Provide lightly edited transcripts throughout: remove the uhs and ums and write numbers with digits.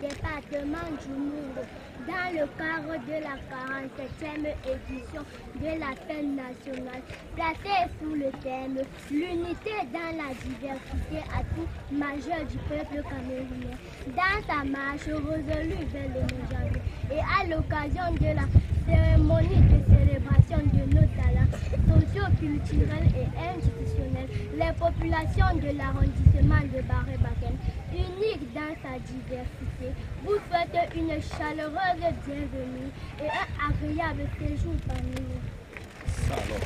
Département du monde, dans le cadre de la 47e édition de la fête nationale, placée sous le thème « L'unité dans la diversité atout majeur du peuple camerounais ». Dans sa marche résolue vers le Mojave et à l'occasion de la cérémonie de célébration de nos talents socio-culturels et institutionnels, les populations de l'arrondissement de Barré-Baken, unique dans sa diversité, vous souhaite une chaleureuse bienvenue et un agréable séjour parmi nous. Ça alors.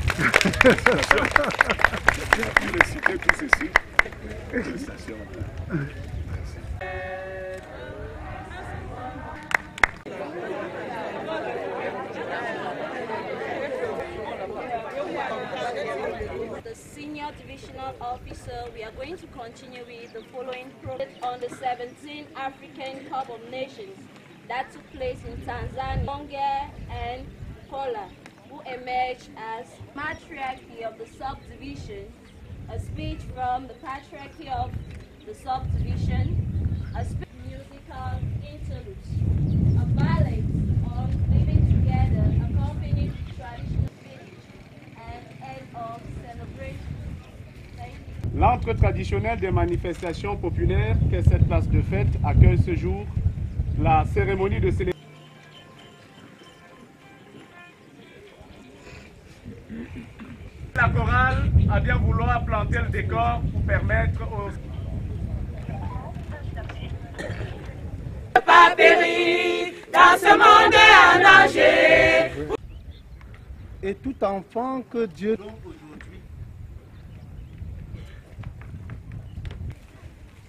J'ai pu réciter tout ceci. Félicitations. The senior divisional officer, we are going to continue with the following program on the 17th African Cup of Nations that took place in Tanzania, Bonga and Kola, who emerged as matriarchy of the subdivision, a speech from the patriarchy of the subdivision, a musical interlude, a ballad on living together, accompanied with traditional village and end of celebration. L'antre traditionnel des manifestations populaires qu'est cette place de fête accueille ce jour la cérémonie de célébration. La chorale a bien vouloir planter le décor pour permettre aux... Pas périr dans ce monde en danger. Et tout enfant que Dieu donne aujourd'hui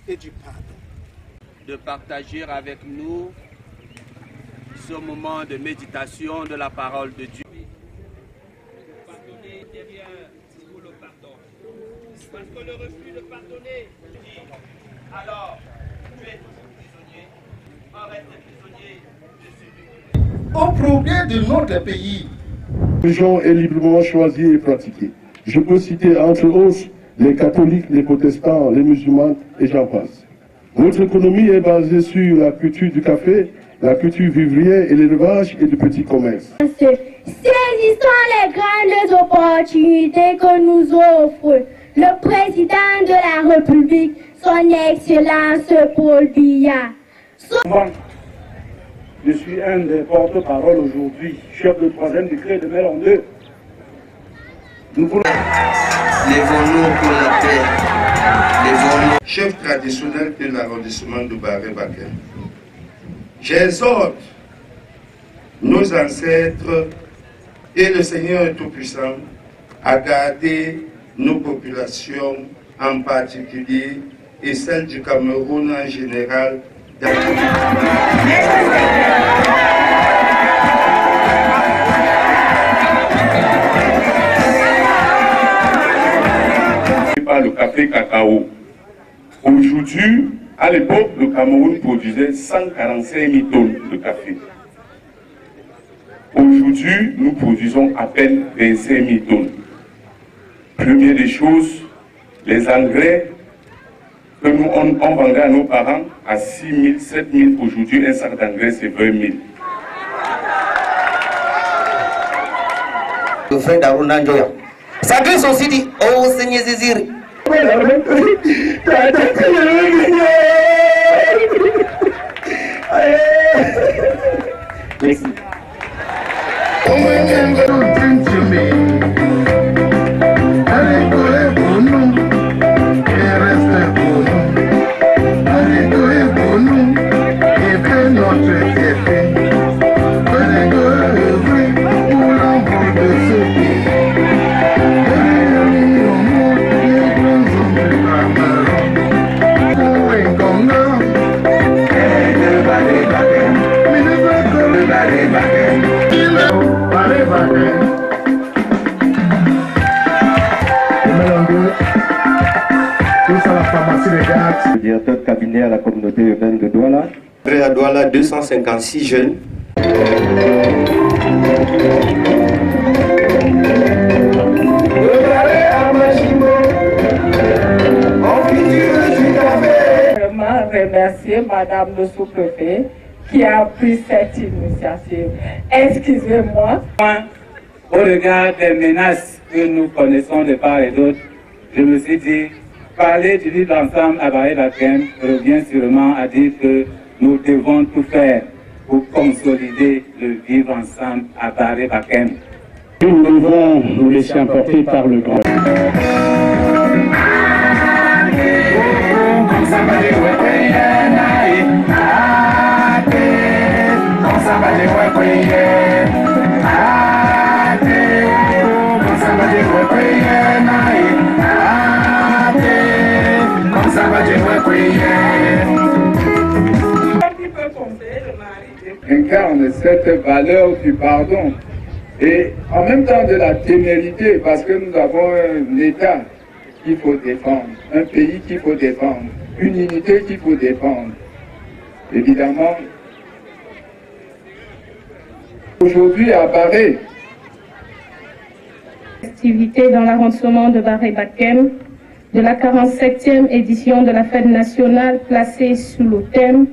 et du pardon. De partager avec nous ce moment de méditation de la parole de Dieu. Pardonner derrière pour le pardon. Parce que le refus de pardonner dit, alors tu es toujours prisonnier, on reste prisonnier de celui. Au progrès de notre pays. La religion est librement choisie et pratiquée. Je peux citer entre autres les catholiques, les protestants, les musulmans et j'en passe. Notre économie est basée sur la culture du café, la culture vivrière et l'élevage et du petit commerce. Saisissons les grandes opportunités que nous offre le président de la République, son Excellence Paul Biya. Je suis un des porte-parole aujourd'hui, chef de 3e décret de mer en 2. Nous voulons... Lèvons-nous pour la paix. Lèvons-nous. Chef traditionnel de l'arrondissement de Barré-Baken. J'exhorte nos ancêtres et le Seigneur Tout-Puissant à garder nos populations en particulier et celles du Cameroun en général. Le café cacao. Aujourd'hui, à l'époque, le Cameroun produisait 145 000 tonnes de café. Aujourd'hui, nous produisons à peine 25 000 tonnes. Première des choses, les engrais que nous on vendait à nos parents à 6 000, 7 000. Aujourd'hui, un sac d'engrais, c'est 20 000. Le frère d'Aruna Njoya. Ça glisse aussi dit, oh Seigneur Ziziri. Merci. Everybody, Le directeur de cabinet à la communauté urbaine de Douala. À Douala, 256 jeunes. Vraiment remercier Madame le sous-préfet qui a pris cette initiative. Excusez-moi. Au regard des menaces que nous connaissons de part et d'autre, je me suis dit, parler du vivre ensemble à Barré-Bakem revient sûrement à dire que nous devons tout faire pour consolider le vivre ensemble à Barré-Bakem. Nous devons nous laisser emporter par le grand. Incarne cette valeur du pardon et en même temps de la témérité, parce que nous avons un État qu'il faut défendre, un pays qu'il faut défendre, une unité qu'il faut défendre. Évidemment, aujourd'hui à Barré, activité dans l'arrondissement de Barré-Bakem de la 47e édition de la fête nationale placée sous le thème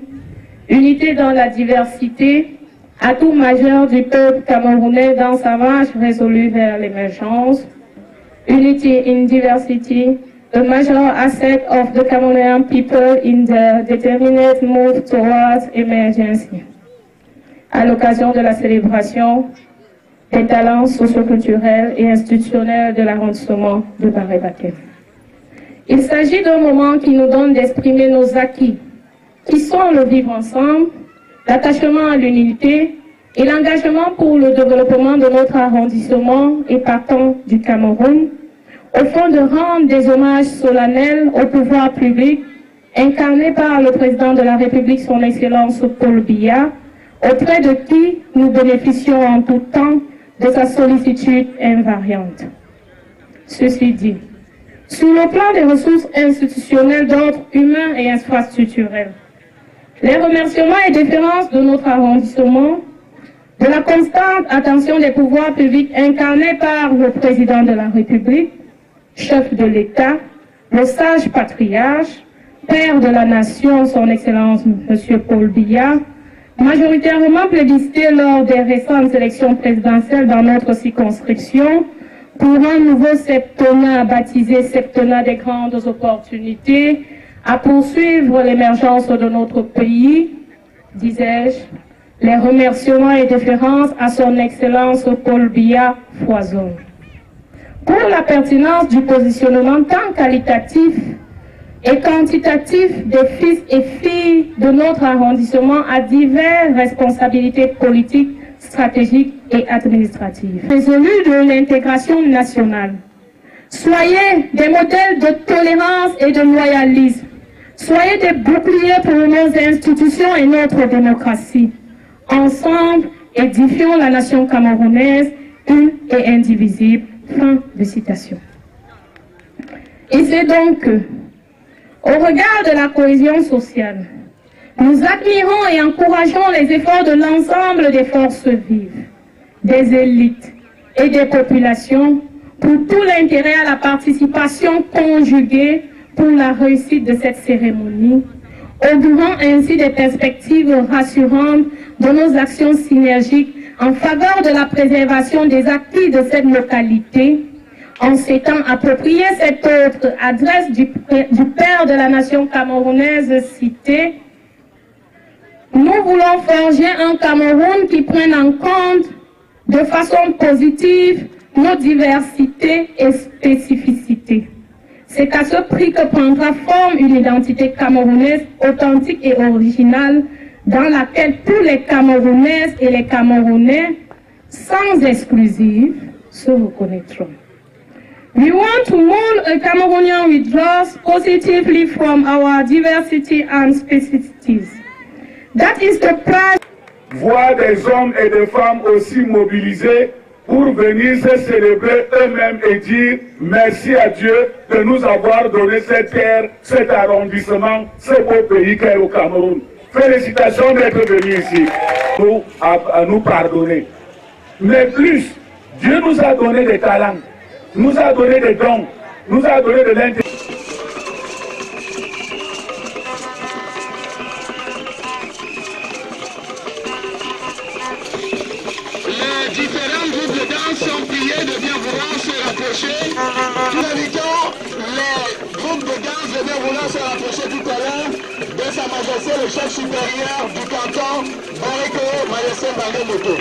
Unité dans la diversité, atout majeur du peuple camerounais dans sa marche résolue vers l'émergence. Unity in diversity, the major asset of the Cameroonian people in their determined move towards emergence. À l'occasion de la célébration des talents socioculturels et institutionnels de l'arrondissement de Barré-Bakem. Il s'agit d'un moment qui nous donne d'exprimer nos acquis, qui sont le vivre ensemble, l'attachement à l'unité et l'engagement pour le développement de notre arrondissement et partant du Cameroun, au fond de rendre des hommages solennels au pouvoir public incarné par le président de la République, son Excellence Paul Biya, auprès de qui nous bénéficions en tout temps de sa sollicitude invariante. Ceci dit, sur le plan des ressources institutionnelles d'ordre humain et infrastructurel, les remerciements et déférences de notre arrondissement, de la constante attention des pouvoirs publics incarnés par le président de la République, chef de l'État, le sage patriarche, père de la nation, son Excellence M. Paul Biya, majoritairement plébiscité lors des récentes élections présidentielles dans notre circonscription, pour un nouveau septennat baptisé septennat des grandes opportunités, à poursuivre l'émergence de notre pays, disais-je, les remerciements et déférences à son Excellence Paul Biya foisonnent. Pour la pertinence du positionnement tant qualitatif et quantitatif des fils et filles de notre arrondissement à diverses responsabilités politiques, stratégiques et administratives. Résolus de l'intégration nationale. Soyez des modèles de tolérance et de loyalisme. Soyez des boucliers pour nos institutions et notre démocratie. Ensemble, édifions la nation camerounaise, une et indivisible. Fin de citation. Et c'est donc que, au regard de la cohésion sociale, nous admirons et encourageons les efforts de l'ensemble des forces vives, des élites et des populations pour tout l'intérêt à la participation conjuguée pour la réussite de cette cérémonie, augurant ainsi des perspectives rassurantes de nos actions synergiques en faveur de la préservation des acquis de cette localité, en s'étant approprié cette autre adresse du père de la nation camerounaise citée. Nous voulons forger un Cameroun qui prenne en compte de façon positive nos diversités et spécificités. C'est à ce prix que prendra forme une identité camerounaise authentique et originale dans laquelle tous les Camerounaises et les Camerounais, sans exclusive, se reconnaîtront. We want to mold a Cameroonian which draws positively from our diversity and specificities. That is the prize. Voir des hommes et des femmes aussi mobilisés pour venir se célébrer eux-mêmes et dire merci à Dieu de nous avoir donné cette terre, cet arrondissement, ce beau pays qu'est au Cameroun. Félicitations d'être venus ici, à nous pardonner. Mais plus, Dieu nous a donné des talents, nous a donné des dons, nous a donné de l'intelligence. Les différents groupes de danse sont priés de bien vouloir se rapprocher. Nous invitons les groupes de danse de bien vouloir se rapprocher tout à l'heure de Sa Majesté le chef supérieur du canton, Bariko Majesté Bangemoto.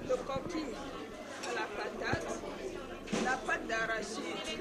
Le coquille à la patate, la pâte d'arachide,